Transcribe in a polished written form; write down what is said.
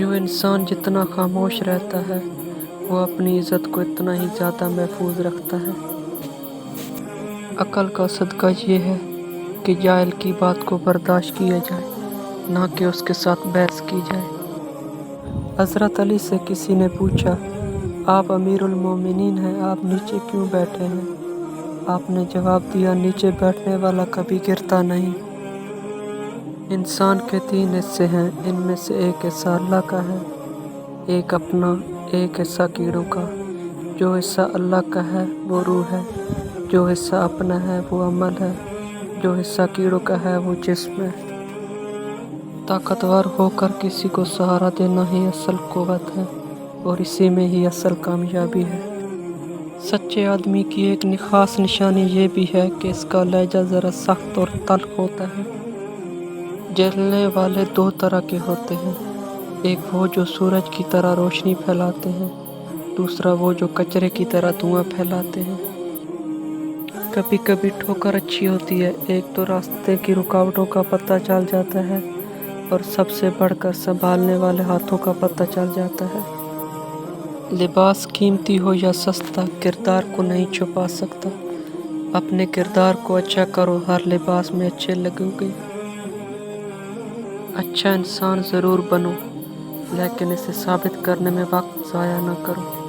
जो इंसान जितना खामोश रहता है वो अपनी इज़्ज़त को इतना ही ज़्यादा महफूज रखता है। अक्ल का सदका ये है कि जाहिल की बात को बर्दाश्त किया जाए, ना कि उसके साथ बहस की जाए। हज़रत अली से किसी ने पूछा, आप अमीरुल मोमिनीन हैं, आप नीचे क्यों बैठे हैं? आपने जवाब दिया, नीचे बैठने वाला कभी गिरता नहीं। इंसान के 3 हिस्से हैं, इनमें से एक हिस्सा अल्लाह का है, एक अपना, एक हिस्सा कीड़ों का। जो हिस्सा अल्लाह का है वो रूह है, जो हिस्सा अपना है वो अमल है, जो हिस्सा कीड़ों का है वो जिस्म है। ताकतवर होकर किसी को सहारा देना ही असल क़ुव्वत है और इसी में ही असल कामयाबी है। सच्चे आदमी की एक ख़ास निशानी ये भी है कि इसका लहजा ज़रा सख्त और तल्ख़ होता है। जलने वाले 2 तरह के होते हैं, एक वो जो सूरज की तरह रोशनी फैलाते हैं, दूसरा वो जो कचरे की तरह धुआं फैलाते हैं। कभी कभी ठोकर अच्छी होती है, एक तो रास्ते की रुकावटों का पता चल जाता है और सबसे बढ़कर संभालने वाले हाथों का पता चल जाता है। लिबास कीमती हो या सस्ता, किरदार को नहीं छुपा सकता। अपने किरदार को अच्छा करो, हर लिबास में अच्छे लगोगे। अच्छा इंसान ज़रूर बनो, लेकिन इसे साबित करने में वक्त ज़ाया न करो।